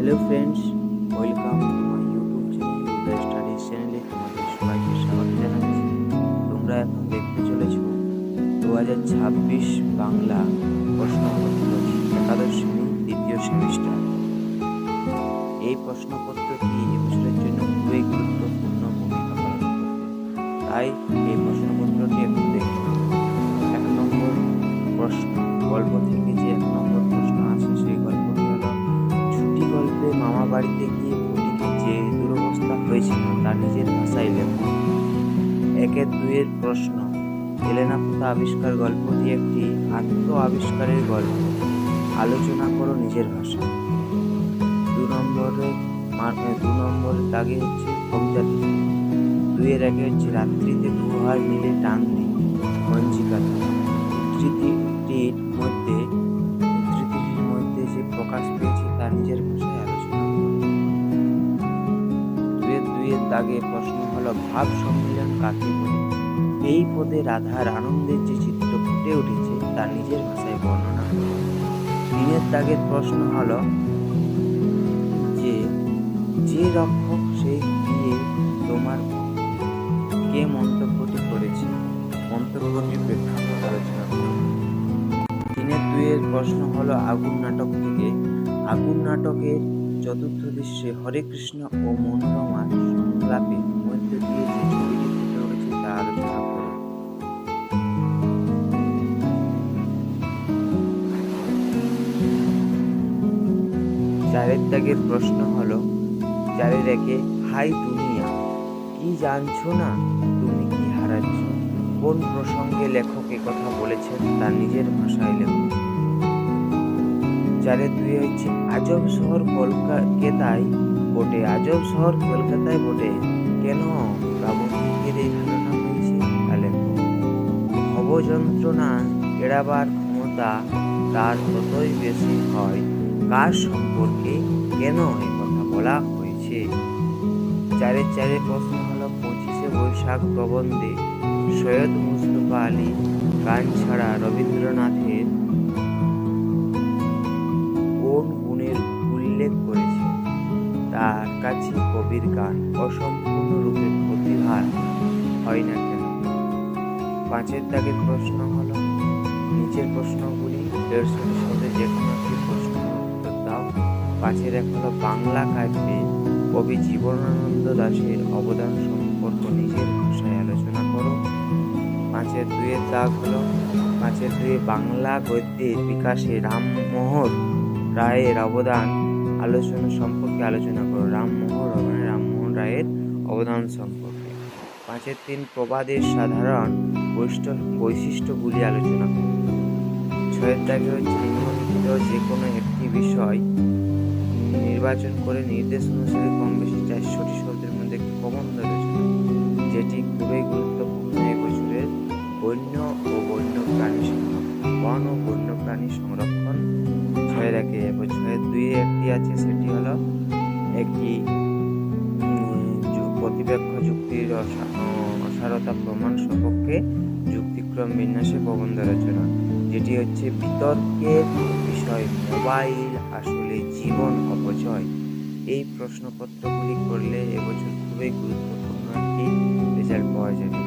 Hello friends, welcome to my YouTube channel Uday studies চ্যানেলে তোমাদের সবাইকে স্বাগত জানাচ্ছি। তোমরা এখন দেখতে চলেছ 2026 বাংলা প্রশ্নপত্র একাদশ শ্রেণী দ্বিতীয় সেমিস্টার। এই প্রশ্নপত্রটি এবছরের জন্য খুবই গুরুত্বপূর্ণ ভূমিকা পালন করবে, তাই এই প্রশ্নপত্রটি একটু দেখতে হবে। 1 নম্বর প্রশ্ন, গল্প থেকে যে 1 নম্বর প্রশ্ন আছে সেই গল্পটি হলো, ছুটি গল্পে মামা বাড়িতে গিয়ে ফটিকের যে দুরবস্থা হয়েছিল তা নিজের ভাষায় লেখো। 1-2 প্রশ্ন, এলেনা পোতা আবিষ্কার গল্পটি একটি আত্ম আবিষ্কারের গল্প, আলোচনা করো নিজের ভাষায়। 2 নম্বরের দাগে হচ্ছে কবিতা থেকে। 2-1 হচ্ছে রাত্রিতে দুহার মিলে টান দিই মঞ্জিকাতে। উদ্ধৃতিটির মধ্যে যে প্রকাশ পেয়েছে তা নিজের ভাষায় আলোচনা করো। 2-2 দাগে প্রশ্ন হলো, ভাব সম্মিলন কাকে বলে? এই পদে রাধার আনন্দের যে চিত্র ফুটে উঠেছে তা নিজের ভাষায় বর্ণনা করো। 3 দাগের প্রশ্ন হলো, যে রক্ষক সেই দিয়ে তোমার কে মন্তব্যটি করেছে? মন্তব্যটি প্রেক্ষাপট আলোচনা করো। 3-2 প্রশ্ন হলো, আগুন নাটক থেকে। আগুন নাটকের চতুর্থ দৃশ্যে হরেকৃষ্ণ ও মনোরমার সংলাপের মধ্য দিয়ে যে ছবিটি ফুটে উঠেছে তা আলোচনা করো। 4 দাগের প্রশ্ন হলো, 4-1 হাই দুনিয়া, কি জানছো না, তুমি কি হারাচ্ছ? কোন প্রসঙ্গে লেখক কথা বলেছেন তা নিজের ভাষায় লেখো। 4-2 হচ্ছে, আজব শহর কলকাতায় বটে, আজব শহর কলকাতায় বটে, কেন প্রাবন্ধিকের এই ধারণা হয়েছে তা লেখো। ভব যন্ত্রণা এড়াবার ক্ষমতা তার ততই বেশি হয়, কার সম্পর্কে কেন এ কথা বলা হয়েছে? 4-4 প্রশ্ন হলো, 25শে বৈশাখ প্রবন্ধে সৈয়দ মুস্তফা আলী গান ছাড়া রবীন্দ্রনাথের কোন গুণের উল্লেখ করেছে? তার কাছে কবির গান অসম্পূর্ণরূপে প্রতিভার হয় না কেন? 5 দাগের প্রশ্ন হলো, নিচের প্রশ্নগুলি 150 শব্দে যে কোনো একটি প্রশ্নের উত্তর দাও। 5-1 হলো, বাংলা কাব্যে কবি জীবনানন্দ দাশের অবদান সম্পর্ক নিজের ভাষায় আলোচনা করো। 5-2 দাগ হলো, 5-2 বাংলা গদ্যের বিকাশে রামমোহন রায়ের অবদান আলোচনা সম্পর্কে আলোচনা করো। রামমোহন রায়ের অবদান সম্পর্কে। 5-3 প্রবাদের সাধারণ বৈশিষ্ট্যগুলি আলোচনা করো। 6 দাগে হচ্ছে, নিম্নলিখিত যে কোনো একটি বিষয় নির্বাচন করে নির্দেশ অনুসারে কম বেশি 400টি শব্দের মধ্যে একটি প্রবন্ধ রচনা, যেটি খুবই গুরুত্বপূর্ণ এবছরের বন্য ও বন্যপ্রাণী সংরক্ষণ, বন ও বন্যপ্রাণী সংরক্ষণ। 6-2 একটি আছে, সেটি হলো একটি প্রতিপক্ষ যুক্তির অসারতা প্রমাণ সপক্ষে যুক্তিক্রম বিন্যাসে প্রবন্ধ রচনা, যেটি হচ্ছে বিতর্কের বিষয় মোবাইল আসলে জীবন অপচয়। এই প্রশ্নপত্রগুলি করলে এবছর খুবই গুরুত্বপূর্ণ একটি রেজাল্ট পাওয়া যাবে।